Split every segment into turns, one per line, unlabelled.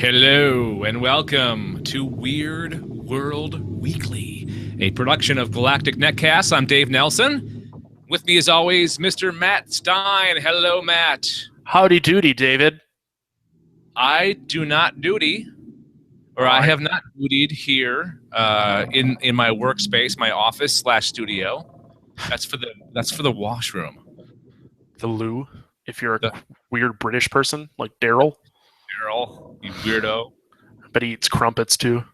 Hello and welcome to Weird World Weekly, a production of Galactic Netcasts. I'm Dave Nelson. With me as always, Mr. Matt Stein. Hello, Matt.
Howdy doody, David.
I do not duty, or I have not dutied here in my workspace, my office/studio. That's for the washroom.
The loo, if you're a weird British person like Daryl.
Daryl, you weirdo.
But he eats crumpets too.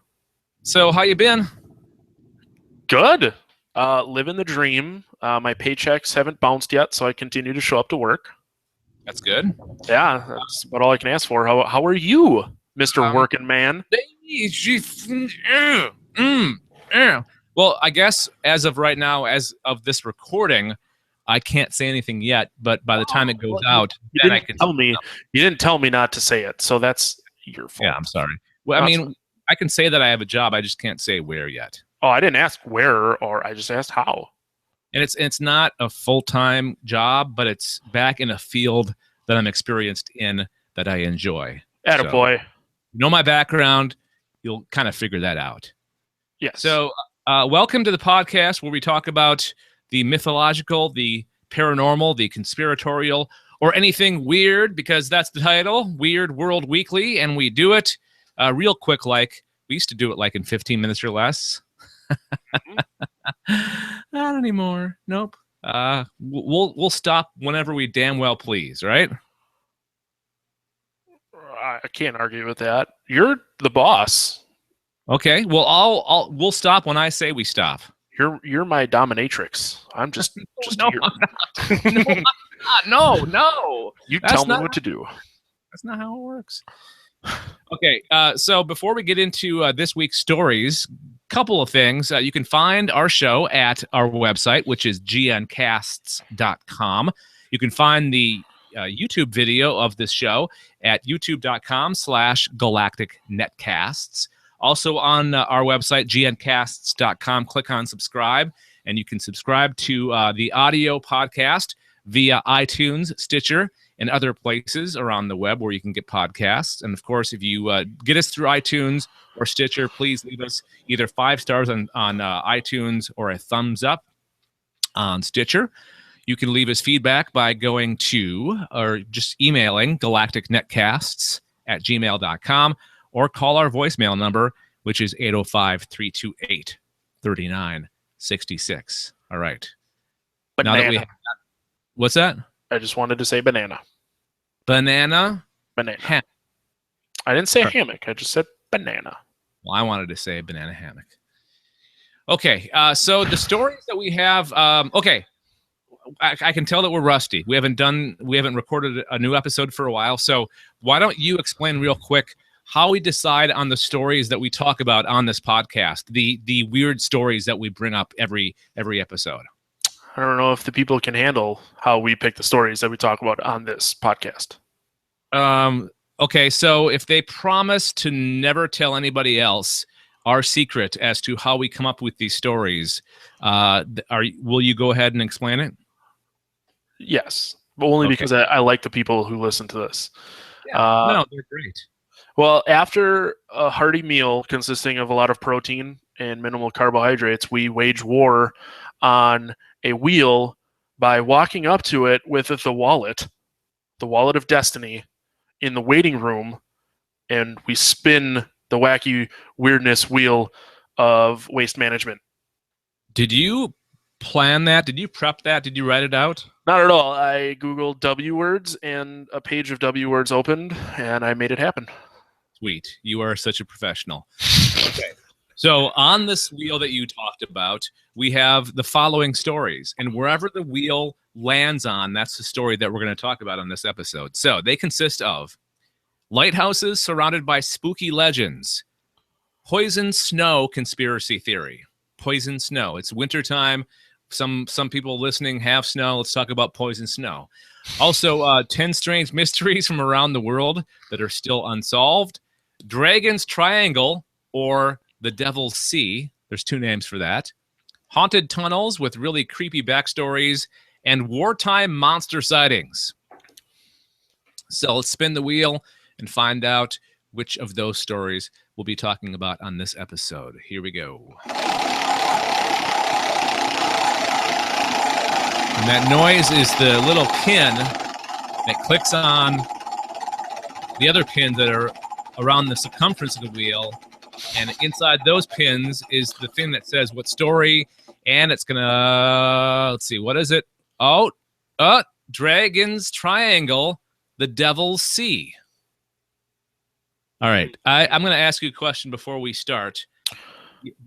So how you been?
Good. Living the dream. My paychecks haven't bounced yet, so I continue to show up to work.
That's good.
Yeah, that's about all I can ask for. How are you, Mr. Working Man?
Well, I guess as of right now, as of this recording, I can't say anything yet, but by the time it goes out, then I can
tell me. You didn't tell me not to say it, so that's your fault.
Yeah, I'm sorry. Well, I mean, I can say that I have a job. I just can't say where yet.
Oh, I didn't ask where, or I just asked how.
And it's not a full-time job, but it's back in a field that I'm experienced in that I enjoy.
Attaboy.
So, you know my background, you'll kind of figure that out.
Yes.
So welcome to the podcast where we talk about the mythological, the paranormal, the conspiratorial, or anything weird, because that's the title, Weird World Weekly, and we do it real quick. Like we used to do it like in 15 minutes or less. Not anymore. Nope. We'll stop whenever we damn well please, right?
I can't argue with that. You're the boss.
Okay. Well, we'll stop when I say we stop.
You're my dominatrix. I'm just
no,
here.
I'm not. No.
You tell me what to do.
That's not how it works. Okay. So before we get into this week's stories, couple of things. You can find our show at our website, which is gncasts.com. You can find the YouTube video of this show at youtube.com/galacticnetcasts. Also on our website, gncasts.com, click on subscribe, and you can subscribe to the audio podcast via iTunes, Stitcher, and other places around the web where you can get podcasts. And of course, if you get us through iTunes or Stitcher, please leave us either 5 stars on iTunes or a thumbs up on Stitcher. You can leave us feedback by going to or just emailing galacticnetcasts@gmail.com or call our voicemail number, which is 805-328-3966. All right.
Banana.
Now that we have that, what's that?
I just wanted to say banana.
Banana?
Banana. I didn't say hammock. I just said banana.
Well, I wanted to say banana hammock. Okay. So the stories that we have, okay. I can tell that we're rusty. We haven't recorded a new episode for a while. So why don't you explain real quick how we decide on the stories that we talk about on this podcast, the weird stories that we bring up every episode?
I don't know if the people can handle how we pick the stories that we talk about on this podcast.
Okay, so if they promise to never tell anybody else our secret as to how we come up with these stories, will you go ahead and explain it?
Yes, but only because I like the people who listen to this.
Yeah, no, they're great.
Well, after a hearty meal consisting of a lot of protein and minimal carbohydrates, we wage war on a wheel by walking up to it with the wallet of destiny, in the waiting room, and we spin the wacky weirdness wheel of waste management.
Did you plan that? Did you prep that? Did you write it out?
Not at all. I Googled W words, and a page of W words opened, and I made it happen.
Sweet. You are such a professional. Okay. So on this wheel that you talked about, we have the following stories. And wherever the wheel lands on, that's the story that we're going to talk about on this episode. So they consist of lighthouses surrounded by spooky legends, poison snow conspiracy theory. Poison snow. It's wintertime. Some people listening have snow. Let's talk about poison snow. Also, 10 strange mysteries from around the world that are still unsolved. Dragon's Triangle, or the Devil's Sea. There's 2 names for that. Haunted tunnels with really creepy backstories, and wartime monster sightings. So let's spin the wheel and find out which of those stories we'll be talking about on this episode. Here we go. And that noise is the little pin that clicks on the other pins that are around the circumference of the wheel. And inside those pins is the thing that says what story. And it's going to, let's see, what is it? Oh, Dragon's Triangle, the Devil's Sea. All right. I'm going to ask you a question before we start.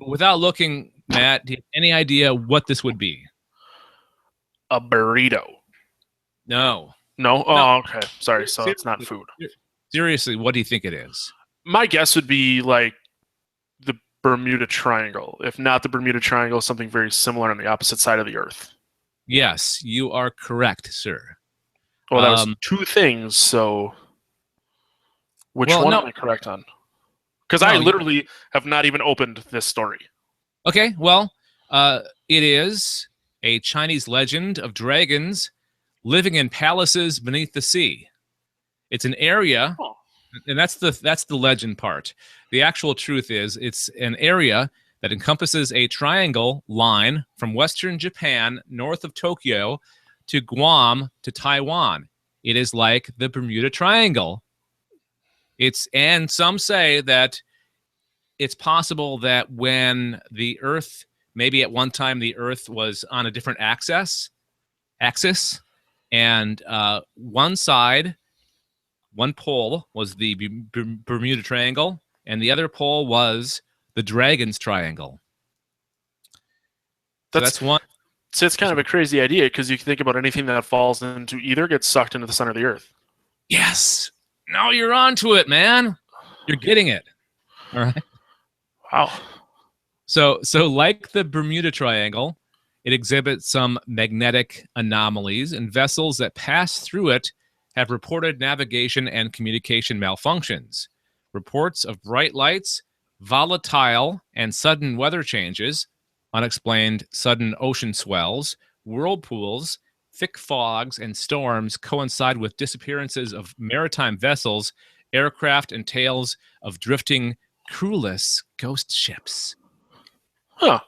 Without looking, Matt, do you have any idea what this would be?
A burrito.
No.
No? Oh,
No.
okay. Sorry. So it's not food.
Seriously, what do you think it is?
My guess would be like the Bermuda Triangle. If not the Bermuda Triangle, something very similar on the opposite side of the Earth.
Yes, you are correct, sir.
Well, that was two things, so which one am I correct on? Because I literally have not even opened this story.
Okay, well, it is a Chinese legend of dragons living in palaces beneath the sea. It's an area, and that's the legend part. The actual truth is it's an area that encompasses a triangle line from western Japan, north of Tokyo, to Guam to Taiwan. It is like the Bermuda Triangle. And some say that it's possible that when the Earth, maybe at one time the Earth was on a different axis, and one pole was the Bermuda Triangle, and the other pole was the Dragon's Triangle. So that's one.
So it's kind of a crazy idea because you can think about anything that falls into either gets sucked into the center of the Earth.
Yes. Now you're onto it, man. You're getting it. All right.
Wow.
So like the Bermuda Triangle, it exhibits some magnetic anomalies, and vessels that pass through it have reported navigation and communication malfunctions. Reports of bright lights, volatile and sudden weather changes, unexplained sudden ocean swells, whirlpools, thick fogs, and storms coincide with disappearances of maritime vessels, aircraft, and tales of drifting, crewless ghost ships.
Huh.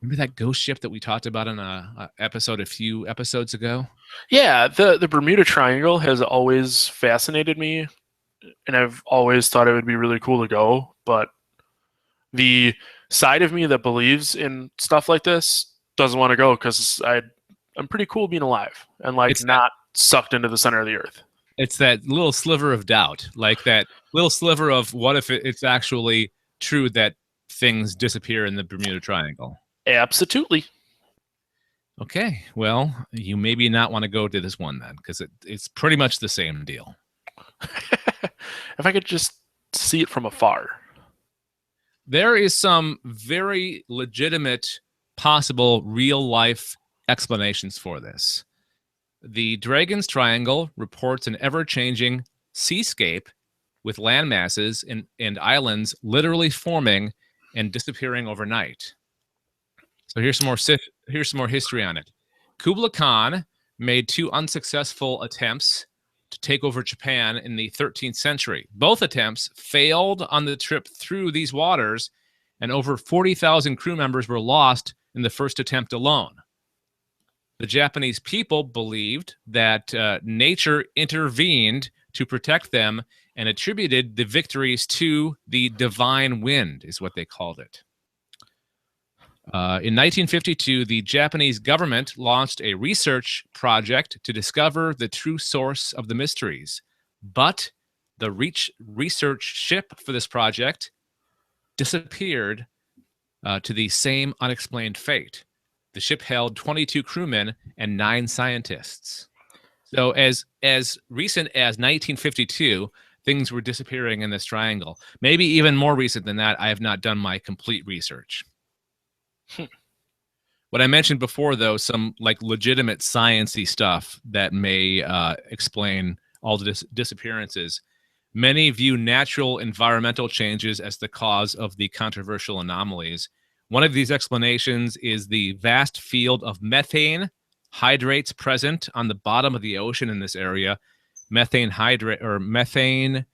Remember that ghost ship that we talked about in a episode a few episodes ago?
Yeah, the Bermuda Triangle has always fascinated me, and I've always thought it would be really cool to go, but the side of me that believes in stuff like this doesn't want to go because I'm pretty cool being alive and not sucked into the center of the Earth.
It's that little sliver of doubt, like that little sliver of what if it's actually true that things disappear in the Bermuda Triangle.
Absolutely.
Okay, well, you maybe not want to go to this one then, because it's pretty much the same deal.
If I could just see it from afar.
There is some very legitimate, possible, real-life explanations for this. The Dragon's Triangle reports an ever-changing seascape with land masses and islands literally forming and disappearing overnight. So here's some more history on it. Kublai Khan made 2 unsuccessful attempts to take over Japan in the 13th century. Both attempts failed on the trip through these waters, and over 40,000 crew members were lost in the first attempt alone. The Japanese people believed that nature intervened to protect them and attributed the victories to the divine wind, is what they called it. In 1952, the Japanese government launched a research project to discover the true source of the mysteries. But the research ship for this project disappeared to the same unexplained fate. The ship held 22 crewmen and 9 scientists. So as recent as 1952, things were disappearing in this triangle. Maybe even more recent than that. I have not done my complete research. What I mentioned before, though, some like legitimate science-y stuff that may explain all the disappearances. Many view natural environmental changes as the cause of the controversial anomalies. One of these explanations is the vast field of methane hydrates present on the bottom of the ocean in this area. Methane hydrate or methane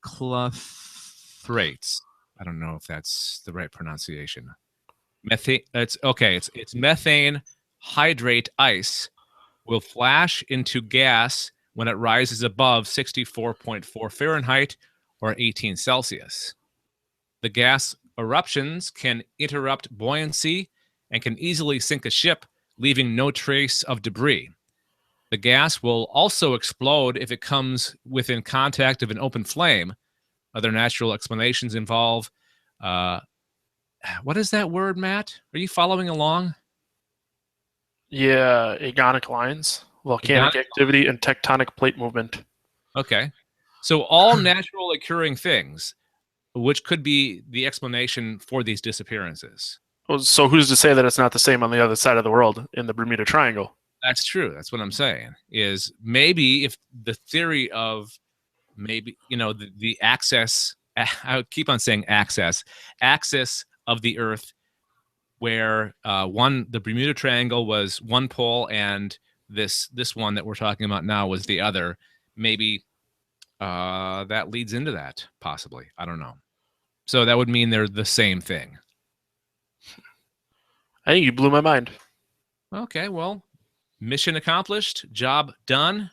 clothrates. I don't know if that's the right pronunciation. Methane. It's okay. It's methane hydrate ice will flash into gas when it rises above 64.4 Fahrenheit or 18 Celsius. The gas eruptions can interrupt buoyancy and can easily sink a ship, leaving no trace of debris. The gas will also explode if it comes within contact of an open flame. Other natural explanations involve, what is that word, Matt? Are you following along?
Yeah, agonic lines, volcanic activity, and tectonic plate movement.
Okay. So all natural occurring things, which could be the explanation for these disappearances.
So who's to say that it's not the same on the other side of the world in the Bermuda Triangle?
That's true. That's what I'm saying. Is maybe if the theory of maybe, the access, I would keep on saying access of the Earth, where the Bermuda Triangle was one pole and this one that we're talking about now was the other. Maybe that leads into that, possibly. I don't know. So that would mean they're the same thing.
I think you blew my mind.
Okay, well, mission accomplished, job done.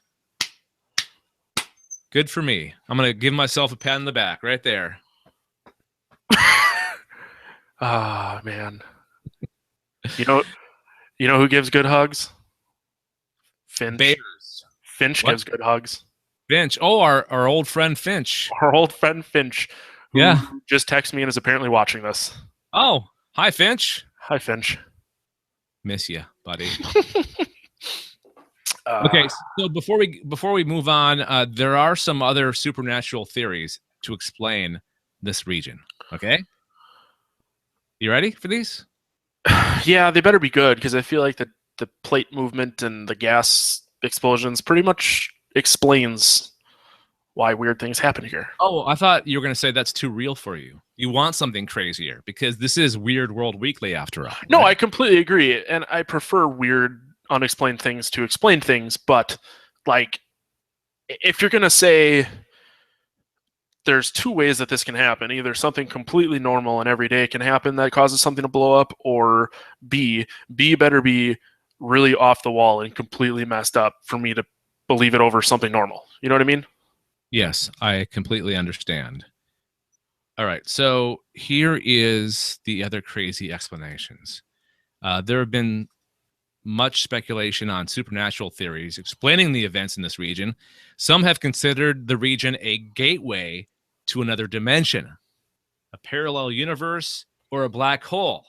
Good for me. I'm going to give myself a pat on the back right there.
Ah, man. You know who gives good hugs? Finch.
Bears.
Finch gives good hugs.
Finch. Oh, our old friend Finch.
Our old friend Finch, who
Yeah.
just texted me and is apparently watching this.
Oh, hi, Finch.
Hi, Finch.
Miss you, buddy. Okay, so before we move on, there are some other supernatural theories to explain this region. Okay, you ready for these?
Yeah, they better be good because I feel like the plate movement and the gas explosions pretty much explains why weird things happen here.
Oh, I thought you were going to say that's too real for you. You want something crazier because this is Weird World Weekly after all. Right?
No, I completely agree, and I prefer weird, unexplained things to explain things. But like, if you're going to say there's two ways that this can happen, either something completely normal and everyday can happen that causes something to blow up, or B better be really off the wall and completely messed up for me to believe it over something normal. You know what I mean?
Yes, I completely understand. All right, so here is the other crazy explanations. There have been much speculation on supernatural theories explaining the events in this region. Some have considered the region a gateway to another dimension, a parallel universe, or a black hole.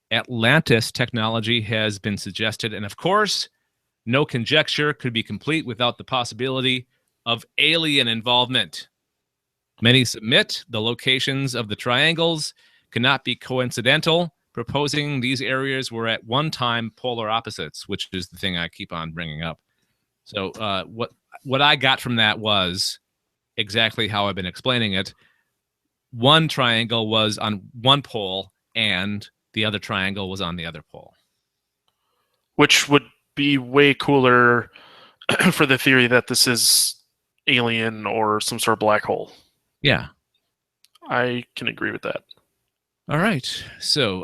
Atlantis technology has been suggested, and of course, no conjecture could be complete without the possibility of alien involvement. Many submit the locations of the triangles cannot be coincidental, proposing these areas were at one time polar opposites, which is the thing I keep on bringing up. So what I got from that was exactly how I've been explaining it. One triangle was on one pole and the other triangle was on the other pole.
Which would be way cooler for the theory that this is alien or some sort of black hole.
Yeah.
I can agree with that.
All right. So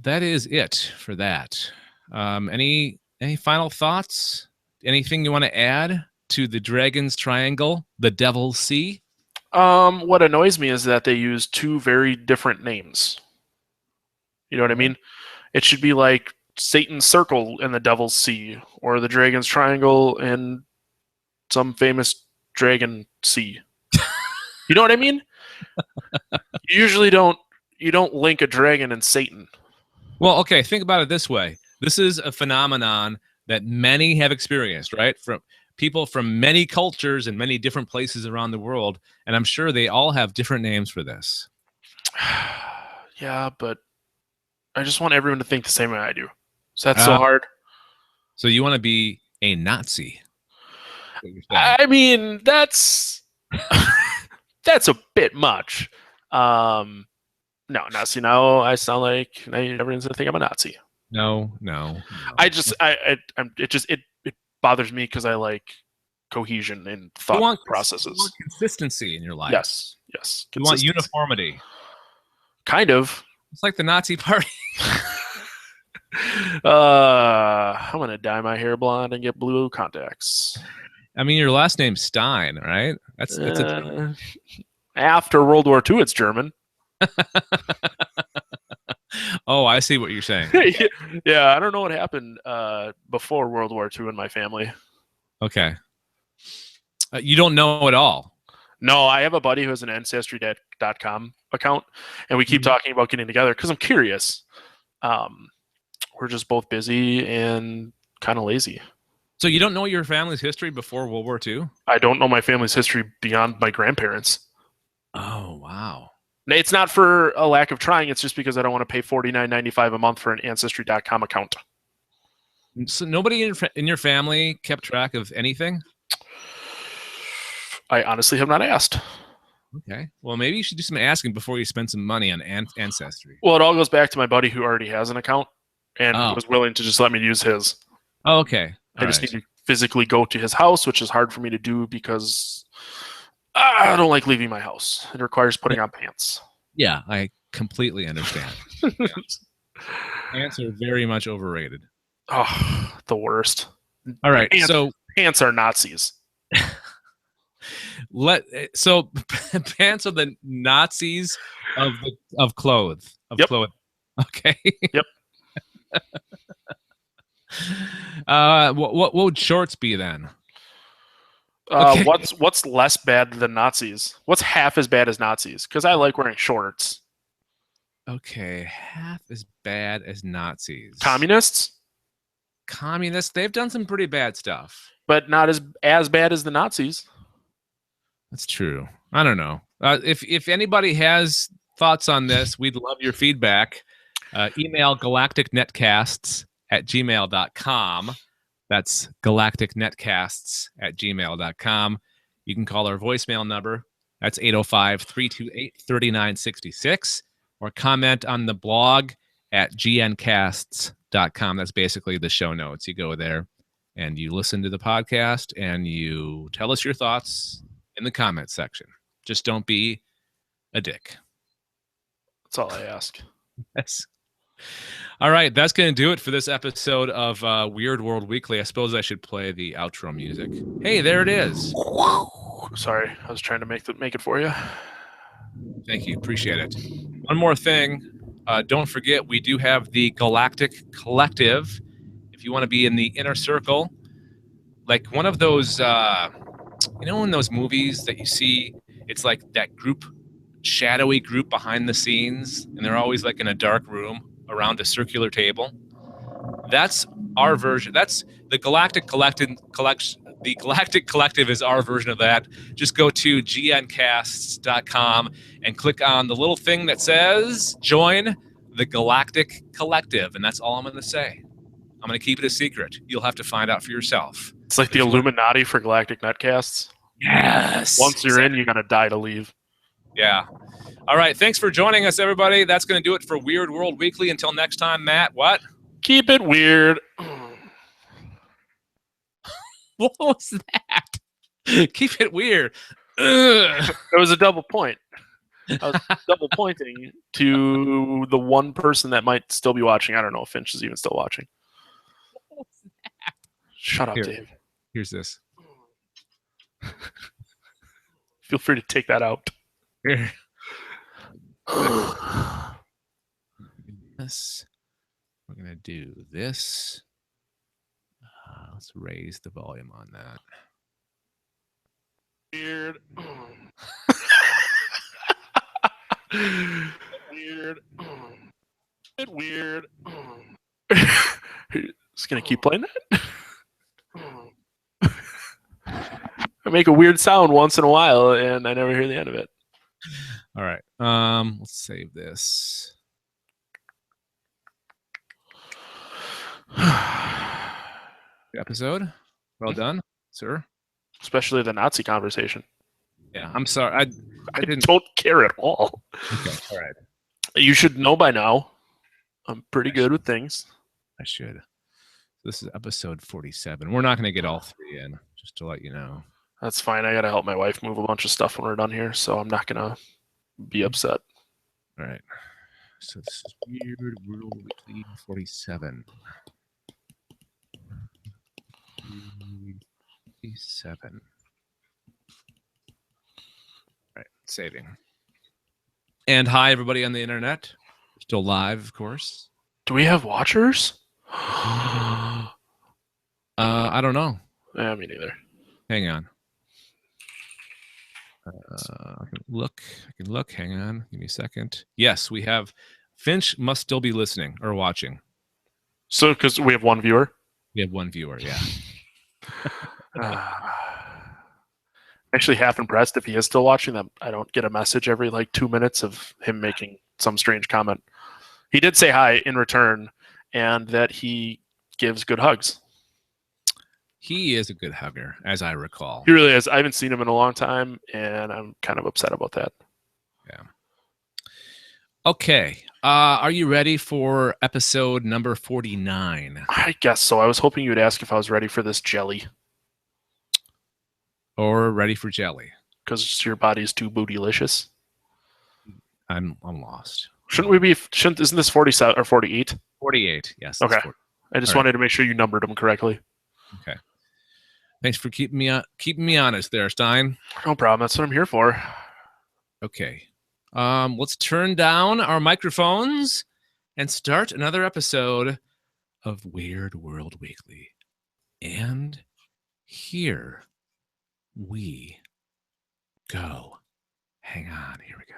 that is it for that. Any final thoughts? Anything you want to add to the Dragon's Triangle, the Devil's Sea?
What annoys me is that they use two very different names. You know what I mean? It should be like Satan's Circle in the Devil's Sea, or the Dragon's Triangle in some famous dragon sea. You know what I mean? You usually don't link a dragon and Satan.
Well, okay, think about it this way. This is a phenomenon that many have experienced, right? From people from many cultures and many different places around the world, and I'm sure they all have different names for this.
Yeah, but I just want everyone to think the same way I do. So that's so hard.
So you want to be a Nazi?
I mean, that's that's a bit much. No, Nazi. Now I sound like everyone's gonna think I'm a Nazi.
No.
It bothers me because I like cohesion in
You
thought
want
processes.
consistency in your life.
Yes.
You want uniformity.
Kind of.
It's like the Nazi Party.
I'm gonna dye my hair blonde and get blue contacts.
I mean, your last name's Stein, right? That's
After World War II, it's German.
Oh, I see what you're saying.
Yeah, I don't know what happened before World War II in my family.
Okay. You don't know at all.
No, I have a buddy who has an Ancestry.com account, and we keep talking about getting together because I'm curious. We're just both busy and kind of lazy.
So you don't know your family's history before World War II?
I don't know my family's history beyond my grandparents.
Oh, wow.
It's not for a lack of trying. It's just because I don't want to pay $49.95 a month for an Ancestry.com account.
So nobody in your family kept track of anything?
I honestly have not asked.
Okay. Well, maybe you should do some asking before you spend some money on Ancestry.
Well, it all goes back to my buddy who already has an account and was willing to just let me use his.
Oh, okay.
I just need to physically go to his house, which is hard for me to do because I don't like leaving my house. It requires putting on pants.
Yeah, I completely understand. Yeah. Pants are very much overrated.
Oh, the worst.
All right, so
pants are Nazis.
Pants are the Nazis of clothes.
Yep.
Clothing. Okay.
Yep.
What would shorts be then?
Okay. What's less bad than Nazis? What's half as bad as Nazis? Because I like wearing shorts.
Okay, half as bad as Nazis.
Communists,
they've done some pretty bad stuff.
But not as bad as the Nazis.
That's true. I don't know. If anybody has thoughts on this, we'd love your feedback. Email galacticnetcasts@gmail.com. That's galacticnetcasts@gmail.com. You can call our voicemail number. That's 805-328-3966. Or comment on the blog at gncasts.com. That's basically the show notes. You go there and you listen to the podcast and you tell us your thoughts in the comment section. Just don't be a dick.
That's all I ask.
Yes. All right, that's going to do it for this episode of Weird World Weekly. I suppose I should play the outro music. Hey, there it is.
Sorry, I was trying to make it for you.
Thank you. Appreciate it. One more thing. Don't forget, we do have the Galactic Collective. If you want to be in the inner circle, like one of those, in those movies that you see, it's like that group, shadowy group behind the scenes, and they're always like in a dark room around a circular table. That's our version. That's the Galactic Collective. The Galactic Collective is our version of that. Just go to gncasts.com and click on the little thing that says join the Galactic Collective. And that's all I'm going to say. I'm going to keep it a secret. You'll have to find out for yourself.
It's like the Illuminati for Galactic Netcasts.
Yes.
Once you're in, you got to die to leave.
Yeah. All right. Thanks for joining us, everybody. That's going to do it for Weird World Weekly. Until next time, Matt, what?
Keep it weird.
What was that? Keep it weird.
It was a double point. I was double pointing to the one person that might still be watching. I don't know if Finch is even still watching.
What was that?
Shut up, Dave.
Here's this.
Feel free to take that out.
Here. This. We're going to do this. Let's raise the volume on that.
Weird. Weird. Weird. Just going to keep playing that? I make a weird sound once in a while, and I never hear the end of it.
All right. Let's save this. Episode. Well done, sir.
Especially the Nazi conversation.
Yeah, I'm sorry. I
don't care at all.
Okay, all right.
You should know by now. I'm pretty good with things.
I should. This is episode 47. We're not going to get all 3 in, just to let you know.
That's fine. I got to help my wife move a bunch of stuff when we're done here, so I'm not going to be upset.
All right. So this is Weird World Weekly 47. 47. All right, saving. And hi, everybody on the internet. We're still live, of course.
Do we have watchers?
I don't know.
Yeah, me neither.
Hang on. I can look. Hang on. Give me a second. Yes, we have. Finch must still be listening or watching.
So, because we have one viewer?
We have one viewer, yeah.
Actually half impressed if he is still watching them. I don't get a message every like 2 minutes of him making some strange comment. He did say hi in return and that he gives good hugs.
He is a good hugger, as I recall.
He really is. I haven't seen him in a long time, and I'm kind of upset about that.
Yeah. Okay. Are you ready for episode number 49?
I guess so. I was hoping you would ask if I was ready for this jelly.
Or ready for jelly?
Because your body is too bootylicious.
I'm lost.
Isn't this 47 or 48?
48, yes.
Okay. I just wanted to make sure you numbered them correctly.
Okay. Thanks for keeping me honest there, Stein.
No problem. That's what I'm here for.
Okay. Let's turn down our microphones and start another episode of Weird World Weekly. And here we go. Hang on. Here we go.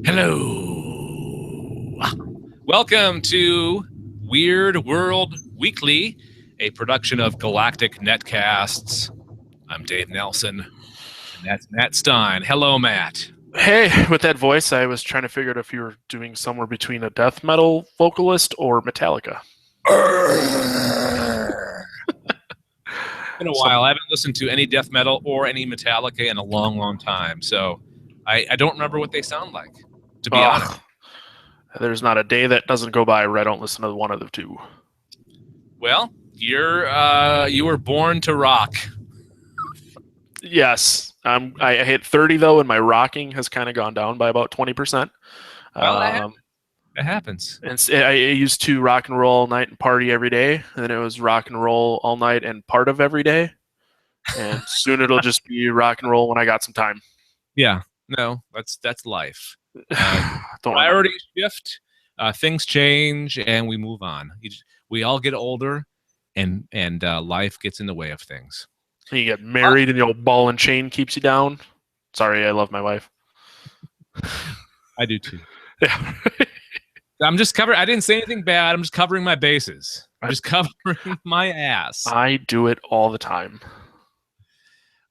Hello. Welcome to Weird World Weekly, a production of Galactic Netcasts. I'm Dave Nelson, and that's Matt Stein. Hello, Matt.
Hey, with that voice, I was trying to figure out if you were doing somewhere between a death metal vocalist or Metallica.
Been a while. I haven't listened to any death metal or any Metallica in a long, long time, so I don't remember what they sound like, to be honest.
There's not a day that doesn't go by where I don't listen to one of the two.
Well, you were born to rock.
Yes. I hit 30, though, and my rocking has kind of gone down by about 20%.
Well, it happens.
And I used to rock and roll all night and party every day, and then it was rock and roll all night and part of every day. And soon it'll just be rock and roll when I got some time.
Yeah. No, that's life.
Don't
priorities shift, things change, and we move on. We all get older, and life gets in the way of things.
You get married, and the old ball and chain keeps you down. Sorry, I love my wife.
I do too.
Yeah.
I'm just covering. I didn't say anything bad. I'm just covering my bases. I'm just covering my ass.
I do it all the time.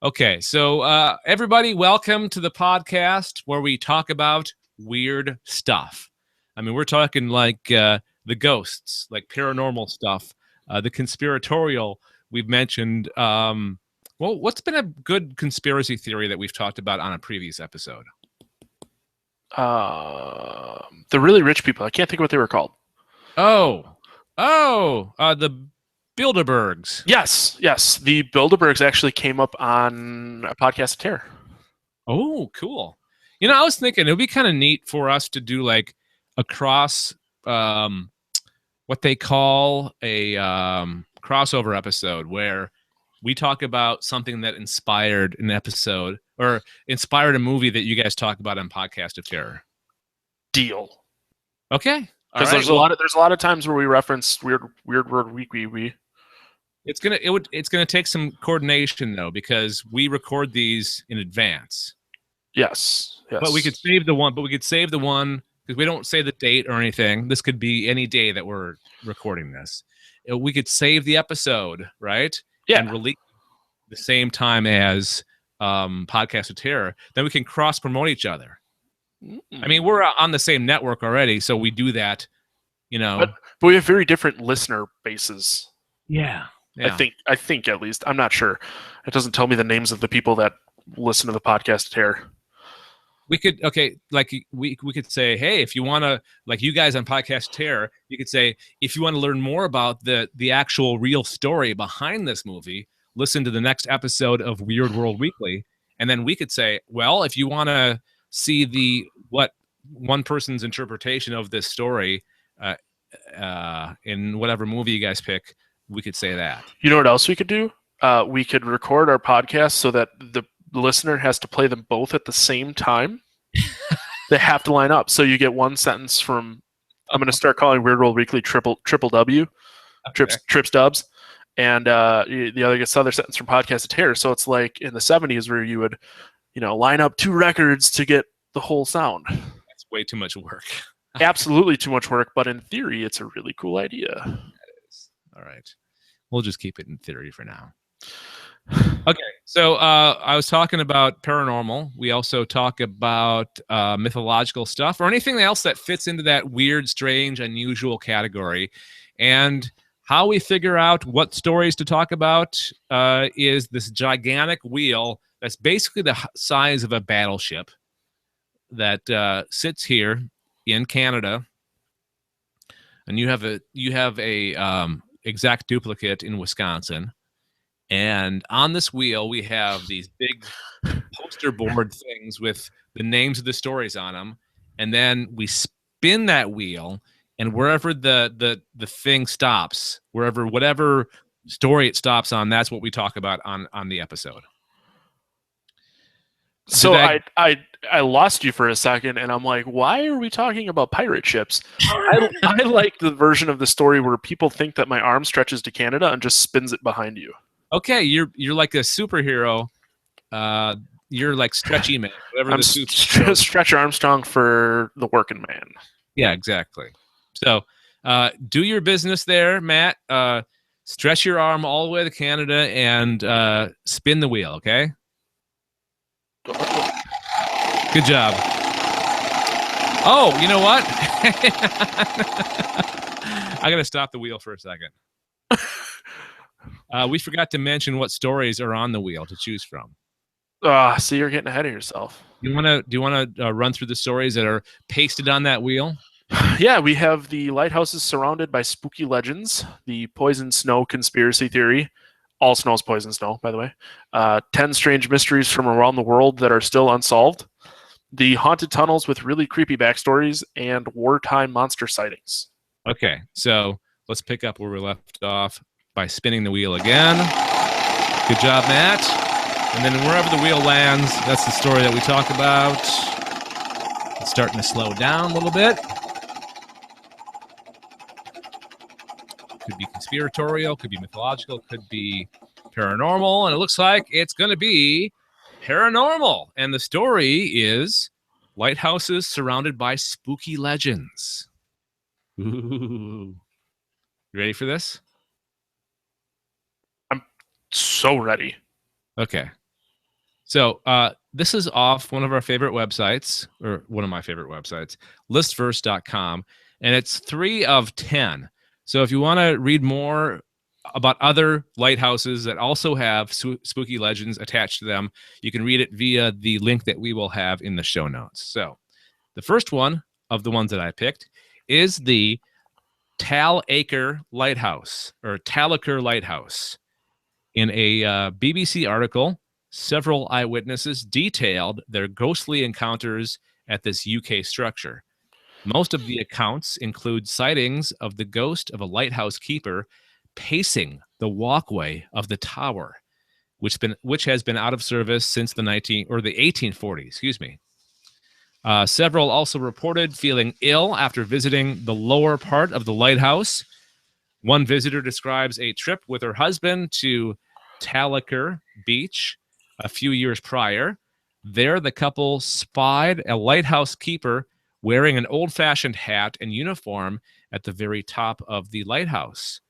Okay, so everybody, welcome to the podcast where we talk about weird stuff. I mean, we're talking like the ghosts, like paranormal stuff, the conspiratorial. We've mentioned. Well, what's been a good conspiracy theory that we've talked about on a previous episode?
The really rich people. I can't think of what they were called.
The Bilderbergs.
Yes. The Bilderbergs actually came up on a podcast of terror.
Oh, cool. You know, I was thinking it would be kind of neat for us to do like a cross, what they call a crossover episode where we talk about something that inspired an episode or inspired a movie that you guys talk about on Podcast of Terror.
Deal.
Okay.
Because there's a lot of times where we reference weird word weekly.
It's gonna take some coordination though, because we record these in advance.
Yes.
But we could save the one. Because we don't say the date or anything. This could be any day that we're recording this. We could save the episode, right?
Yeah.
And release the same time as Podcast of Terror. Then we can cross promote each other. I mean, we're on the same network already, so we do that. You know,
but we have very different listener bases.
Yeah.
I think at least. I'm not sure. It doesn't tell me the names of the people that listen to the Podcast of Terror.
We could like we could say, hey, if you want to, like you guys on Podcast Terror, you could say, if you want to learn more about the actual real story behind this movie, listen to the next episode of Weird World Weekly, and then we could say, well, if you want to see what one person's interpretation of this story in whatever movie you guys pick, we could say that.
You know what else we could do? We could record our podcast so that the listener has to play them both at the same time. They have to line up. So you get one sentence from, I'm going to start calling Weird World Weekly triple W,
Okay.
trips dubs, and the other gets the other sentence from Podcast of Terror. So it's like in the 70s where you would, line up 2 records to get the whole sound.
That's way too much work.
Absolutely too much work, but in theory, it's a really cool idea.
That is. All right. We'll just keep it in theory for now. Okay, so I was talking about paranormal. We also talk about mythological stuff or anything else that fits into that weird, strange, unusual category. And how we figure out what stories to talk about is this gigantic wheel that's basically the size of a battleship that sits here in Canada. And you have a exact duplicate in Wisconsin. And on this wheel, we have these big poster board things with the names of the stories on them. And then we spin that wheel, and wherever the thing stops, whatever story it stops on, that's what we talk about on the episode.
So I lost you for a second, and I'm like, why are we talking about pirate ships? I like the version of the story where people think that my arm stretches to Canada and just spins it behind you.
Okay, you're like a superhero. You're like Stretchy Man. Whatever
I'm Stretch Armstrong for the working man.
Yeah, exactly. So do your business there, Matt. Stretch your arm all the way to Canada and spin the wheel, okay? Good job. Oh, you know what? I got to stop the wheel for a second. We forgot to mention what stories are on the wheel to choose from.
So you're getting ahead of yourself.
Do you want to run through the stories that are pasted on that wheel?
Yeah, we have the lighthouses surrounded by spooky legends, the poison snow conspiracy theory. All snow is poison snow, by the way. 10 strange mysteries from around the world that are still unsolved. The haunted tunnels with really creepy backstories and wartime monster sightings.
Okay, so let's pick up where we left off by spinning the wheel again. Good job, Matt. And then wherever the wheel lands, that's the story that we talk about. It's starting to slow down a little bit. Could be conspiratorial, could be mythological, could be paranormal, and it looks like it's going to be paranormal. And the story is lighthouses surrounded by spooky legends. Ooh. You ready for this?
I'm so ready.
Okay. So this is off one of our favorite websites, or one of my favorite websites, listverse.com, and it's 3 of 10. So if you want to read more about other lighthouses that also have spooky legends attached to them, you can read it via the link that we will have in the show notes. So the first one of the ones that I picked is the Talaker Lighthouse, or Talaker Lighthouse. In a BBC article, several eyewitnesses detailed their ghostly encounters at this UK structure. Most of the accounts include sightings of the ghost of a lighthouse keeper pacing the walkway of the tower, which has been out of service since the 1840s. Excuse me. Several also reported feeling ill after visiting the lower part of the lighthouse. One visitor describes a trip with her husband to Talaker Beach a few years prior. There, the couple spied a lighthouse keeper wearing an old-fashioned hat and uniform at the very top of the lighthouse.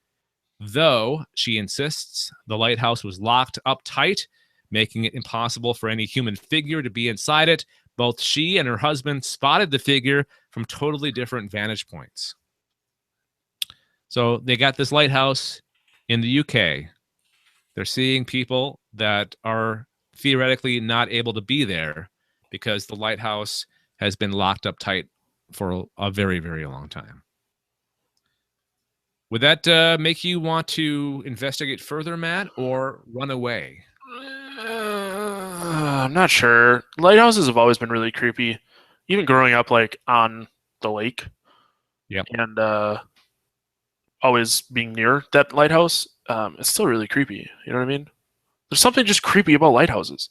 Though, she insists, the lighthouse was locked up tight, making it impossible for any human figure to be inside it. Both she and her husband spotted the figure from totally different vantage points. So they got this lighthouse in the UK. They're seeing people that are theoretically not able to be there, because the lighthouse has been locked up tight for a very, very long time. Would that make you want to investigate further, Matt, or run away?
I'm not sure. Lighthouses have always been really creepy, even growing up like on the lake.
Yep.
And always being near that lighthouse, it's still really creepy. You know what I mean? There's something just creepy about lighthouses.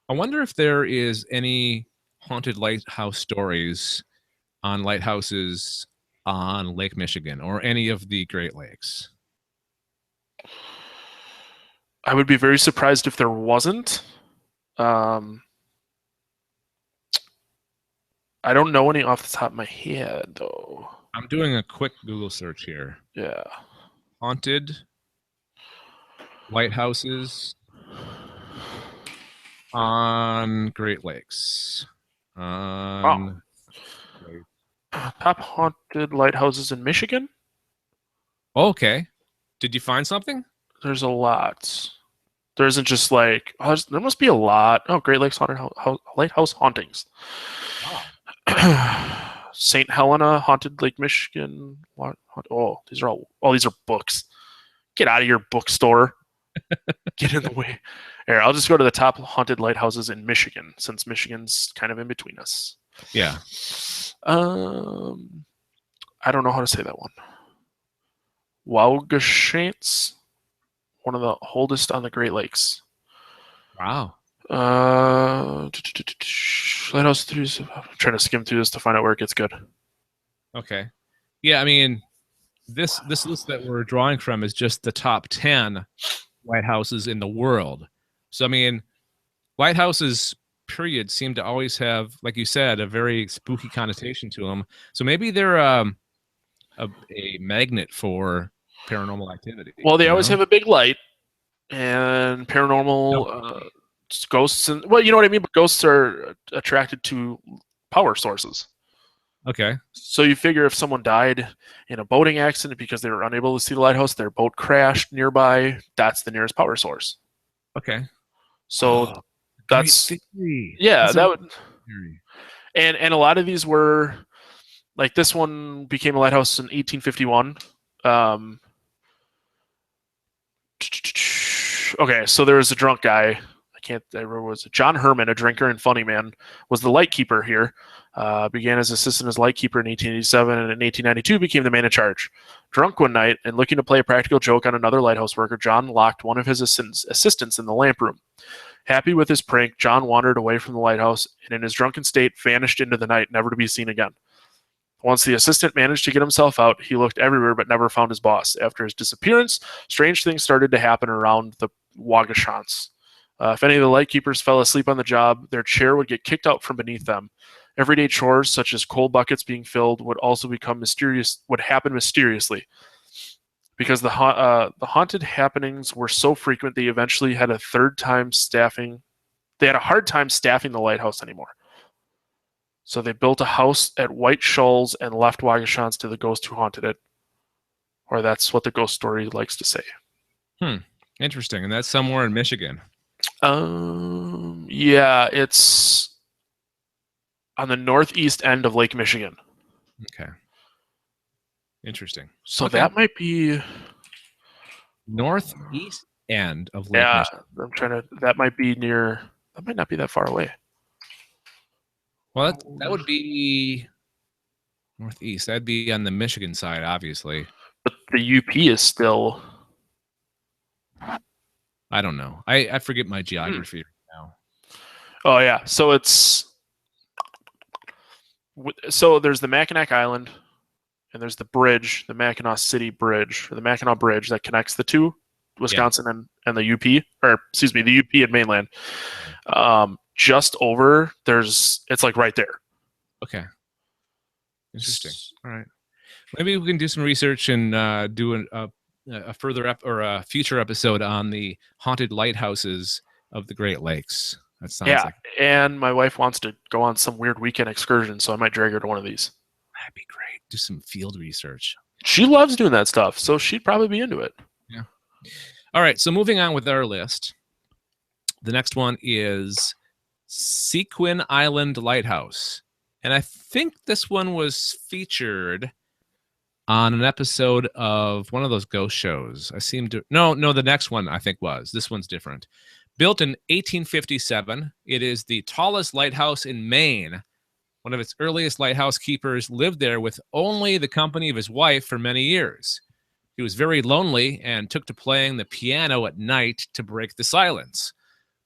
I wonder if there is any haunted lighthouse stories on lighthouses on Lake Michigan or any of the Great Lakes.
I would be very surprised if there wasn't. I don't know any off the top of my head, though.
I'm doing a quick Google search here.
Yeah.
Haunted lighthouses on Great Lakes.
Wow. Top haunted lighthouses in Michigan?
Okay. Did you find something?
There's a lot. There isn't just like, there must be a lot. Oh, Great Lakes haunted lighthouse hauntings.
Wow.
St. Helena haunted Lake Michigan. Oh, these are books. Get out of your bookstore. Get in the way. Here, I'll just go to the top haunted lighthouses in Michigan, since Michigan's kind of in between us.
Yeah.
I don't know how to say that one. Waugashants, one of the oldest on the Great Lakes.
Wow.
Lighthouse 3. I'm trying to skim through this to find out where it gets good.
Okay. Yeah, I mean, this list that we're drawing from is just the top 10 lighthouses in the world. So, I mean, lighthouses, period, seem to always have, like you said, a very spooky connotation to them. So maybe they're a magnet for paranormal activity.
Well, they always have a big light and paranormal ghosts, and well, you know what I mean. But ghosts are attracted to power sources.
Okay.
So you figure if someone died in a boating accident because they were unable to see the lighthouse, their boat crashed nearby, that's the nearest power source.
Okay.
So that's
theory.
Yeah,
that's
that would
theory.
And a lot of these were like this one became a lighthouse in 1851. Okay, so there was a drunk guy. I remember, was John Herman, a drinker and funny man, was the lightkeeper here. Began as assistant as lightkeeper in 1887, and in 1892 became the man in charge. Drunk one night and looking to play a practical joke on another lighthouse worker, John locked one of his assistants in the lamp room. Happy with his prank, John wandered away from the lighthouse and in his drunken state vanished into the night, never to be seen again. Once the assistant managed to get himself out, he looked everywhere but never found his boss. After his disappearance, strange things started to happen around the Waugashants. If any of the lightkeepers fell asleep on the job, their chair would get kicked out from beneath them. Everyday chores, such as coal buckets being filled, would also happen mysteriously. Because the haunted happenings were so frequent, they eventually had a hard time staffing the lighthouse anymore. So they built a house at White Shoals and left Waugashants to the ghost who haunted it. Or that's what the ghost story likes to say.
Interesting. And that's somewhere in Michigan.
Yeah, it's on the northeast end of Lake Michigan.
Okay. Interesting.
So that might be
northeast end of Lake Michigan.
That might be near. That might not be that far away.
Well, that would be northeast. That'd be on the Michigan side, obviously.
But the UP is still.
I don't know. I forget my geography now.
Oh yeah, so there's the Mackinac Island, and there's the bridge, the Mackinac City Bridge, or the Mackinac Bridge that connects the two, Wisconsin and the UP, or excuse me, the UP and mainland. Just over, it's like right there.
Okay. Interesting. All right. Maybe we can do some research and do a further a future episode on the haunted lighthouses of the Great Lakes. That sounds like.
And my wife wants to go on some weird weekend excursion, so I might drag her to one of these.
That'd be great. Do some field research.
She loves doing that stuff, so she'd probably be into it.
Yeah. All right. So moving on with our list, the next one is Sequin Island Lighthouse. And I think this one was featured on an episode of one of those ghost shows. No, the next one I think was. This one's different. Built in 1857, it is the tallest lighthouse in Maine. One of its earliest lighthouse keepers lived there with only the company of his wife for many years. He was very lonely and took to playing the piano at night to break the silence.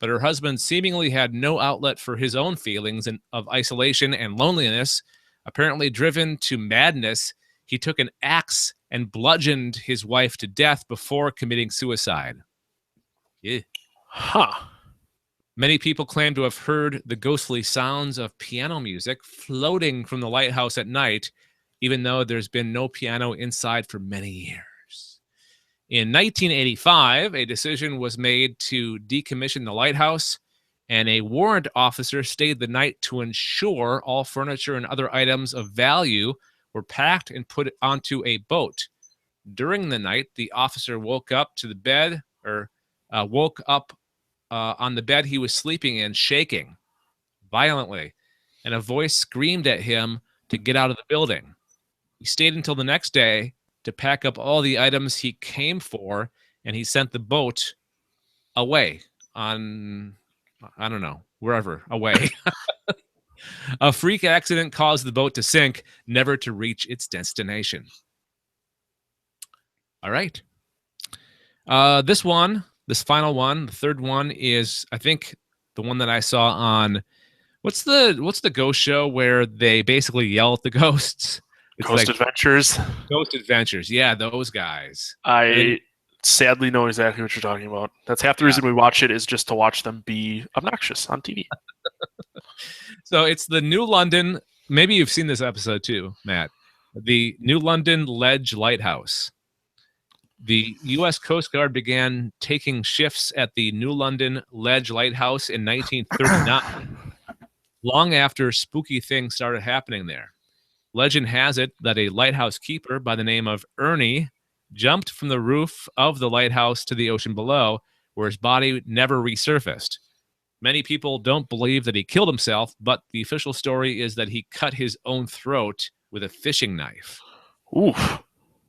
But her husband seemingly had no outlet for his own feelings of isolation and loneliness. Apparently driven to madness, he took an axe and bludgeoned his wife to death before committing suicide. Yeah.
Huh.
Many people claim to have heard the ghostly sounds of piano music floating from the lighthouse at night, even though there's been no piano inside for many years. In 1985, a decision was made to decommission the lighthouse, and a warrant officer stayed the night to ensure all furniture and other items of value were packed and put onto a boat. During the night, the officer woke up on the bed he was sleeping in, shaking violently, and a voice screamed at him to get out of the building. He stayed until the next day to pack up all the items he came for, and he sent the boat away on, I don't know, wherever, away. A freak accident caused the boat to sink, never to reach its destination. All right. This final one, the third one is, I think, the one that I saw on, what's the ghost show where they basically yell at the ghosts? It's
Ghost Adventures.
Ghost Adventures. Yeah, those guys.
I sadly know exactly what you're talking about. That's half the reason we watch it, is just to watch them be obnoxious on TV.
So it's the New London, maybe you've seen this episode too, Matt, the New London Ledge Lighthouse. The U.S. Coast Guard began taking shifts at the New London Ledge Lighthouse in 1939, long after spooky things started happening there. Legend has it that a lighthouse keeper by the name of Ernie jumped from the roof of the lighthouse to the ocean below, where his body never resurfaced. Many people don't believe that he killed himself, but the official story is that he cut his own throat with a fishing knife.
Oof.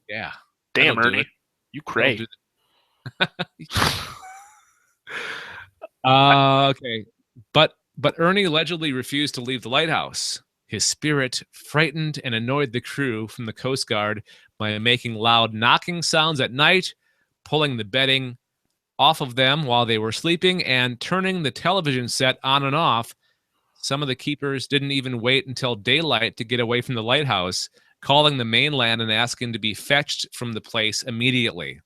Yeah.
Damn, Ernie. You cray.
Okay. But Ernie allegedly refused to leave the lighthouse. His spirit frightened and annoyed the crew from the Coast Guard by making loud knocking sounds at night, pulling the bedding off of them while they were sleeping, and turning the television set on and off. Some of the keepers didn't even wait until daylight to get away from the lighthouse, calling the mainland and asking to be fetched from the place immediately.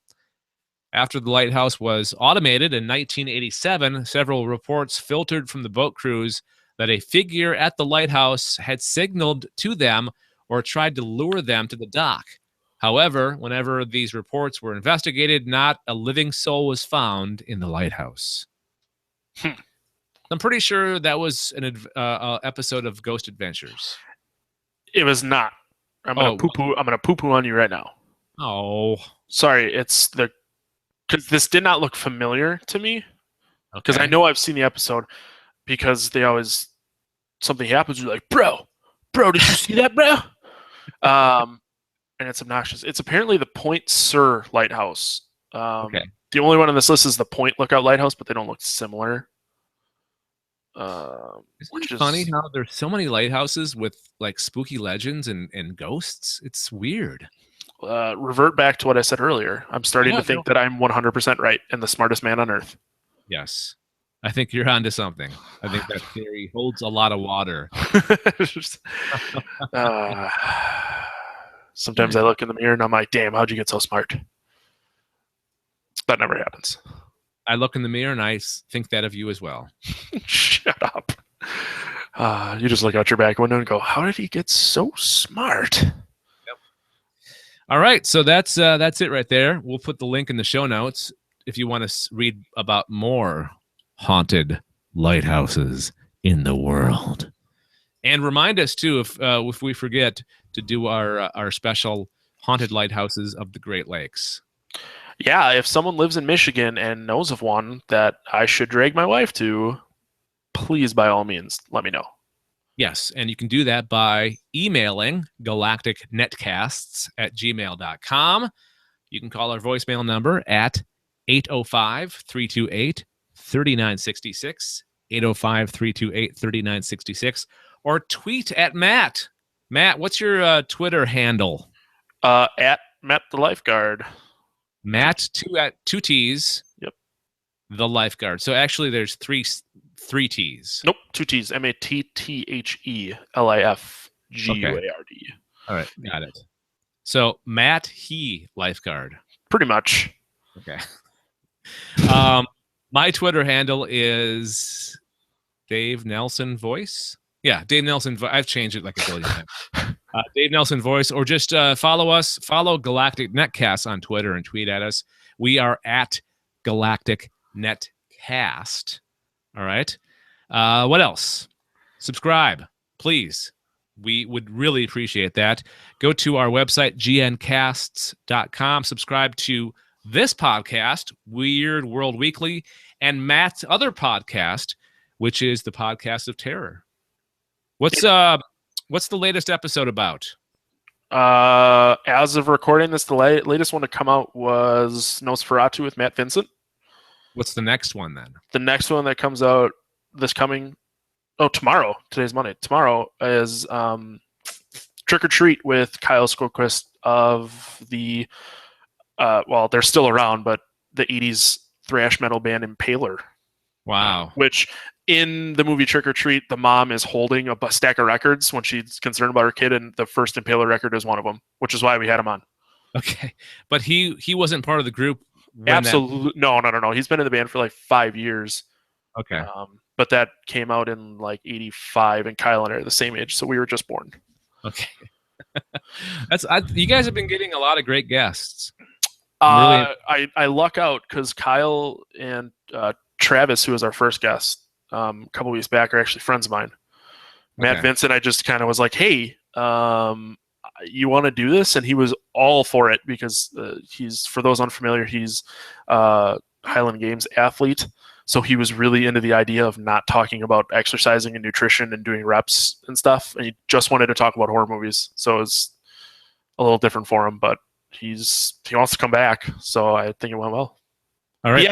After the lighthouse was automated in 1987, several reports filtered from the boat crews that a figure at the lighthouse had signaled to them or tried to lure them to the dock. However, whenever these reports were investigated, not a living soul was found in the lighthouse. I'm pretty sure that was an episode of Ghost Adventures.
It was not. I'm gonna poo-poo on you right now.
Oh,
sorry. Because this did not look familiar to me. Because I know I've seen the episode. Because something happens, you're like, bro, did you see that, bro? And it's obnoxious. It's apparently the Point Sur Lighthouse. The only one on this list is the Point Lookout Lighthouse, but they don't look similar.
Which is funny how there's so many lighthouses with like spooky legends and ghosts. It's weird.
Revert back to what I said earlier. I'm starting to think that I'm 100% right and the smartest man on earth.
Yes. I think you're onto something. I think that theory holds a lot of water.
Sometimes I look in the mirror and I'm like, damn, how'd you get so smart? That never happens.
I look in the mirror and I think that of you as well.
Shut up. You just look out your back window and go, how did he get so smart?
Yep. All right. So that's it right there. We'll put the link in the show notes if you want to read about more haunted lighthouses in the world. And remind us too if we forget to do our special haunted lighthouses of the Great Lakes.
Yeah, if someone lives in Michigan and knows of one that I should drag my wife to, please, by all means, let me know.
Yes, and you can do that by emailing galacticnetcasts@gmail.com. You can call our voicemail number at 805-328-3966, 805-328-3966, or tweet at Matt. Matt, what's your Twitter handle?
At Matt the Lifeguard.
Matt, two T's.
Yep.
The Lifeguard. So actually there's three T's.
Nope, 2 T's. MATTHELIFGUARD.
All right, got it. So Matt He Lifeguard.
Pretty much.
Okay. My Twitter handle is Dave Nelson Voice. Yeah, Dave Nelson. I've changed it like a billion times. Dave Nelson Voice, or just follow us. Follow Galactic Netcast on Twitter and tweet at us. We are at Galactic Netcast. All right. What else? Subscribe, please. We would really appreciate that. Go to our website, gncasts.com. Subscribe to this podcast, Weird World Weekly, and Matt's other podcast, which is the Podcast of Terror. What's the latest episode about?
As of recording this, the latest one to come out was Nosferatu with Matt Vincent.
What's the next one then?
The next one that comes out tomorrow. Today's Monday. Tomorrow is Trick or Treat with Kyle Skogquist of the they're still around, but the 80s thrash metal band Impaler.
Wow.
Which in the movie Trick or Treat, the mom is holding a stack of records when she's concerned about her kid, and the first Impaler record is one of them, which is why we had him on.
Okay. But he wasn't part of the group.
Absolutely. No. He's been in the band for like 5 years.
Okay.
But that came out in like 85, and Kyle and I are the same age, so we were just born.
Okay. You guys have been getting a lot of great guests.
I luck out because Kyle and Travis, who was our first guest a couple weeks back, are actually friends of mine. Matt Vincent, I just kind of was like, hey, you want to do this? And he was all for it because he's, for those unfamiliar, he's Highland Games athlete. So he was really into the idea of not talking about exercising and nutrition and doing reps and stuff. And he just wanted to talk about horror movies. So it's a little different for him, but he wants to come back. So I think it went well.
All right.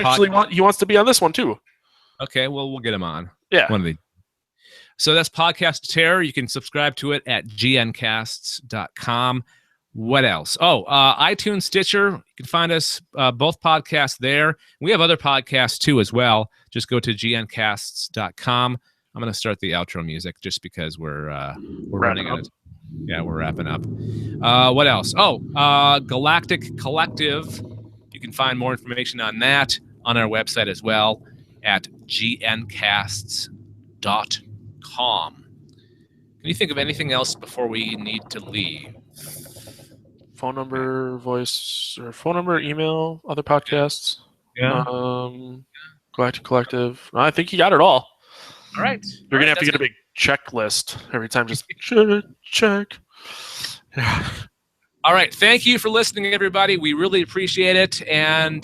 He wants to be on this one too.
Okay. Well, we'll get him on.
Yeah.
So that's Podcast Terror. You can subscribe to it at gncasts.com. What else? iTunes, Stitcher. You can find us both podcasts there. We have other podcasts too as well. Just go to gncasts.com. I'm going to start the outro music just because we're running out. Yeah, we're wrapping up. What else? Galactic Collective. You can find more information on that on our website as well at gncasts.com. Can you think of anything else before we need to leave?
Phone number, email, other podcasts.
Yeah.
Galactic Collective. I think you got it all.
All right.
You're going to have to get a big checklist every time. Just check. Yeah.
All right. Thank you for listening, everybody. We really appreciate it. And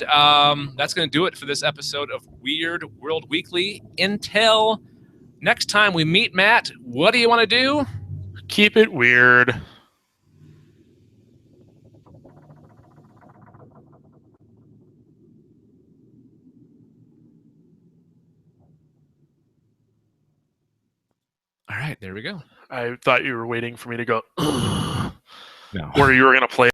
that's going to do it for this episode of Weird World Weekly. Until next time we meet, Matt, what do you want to do?
Keep it weird.
All right. There we go.
I thought you were waiting for me to go,
No.
or you were going to play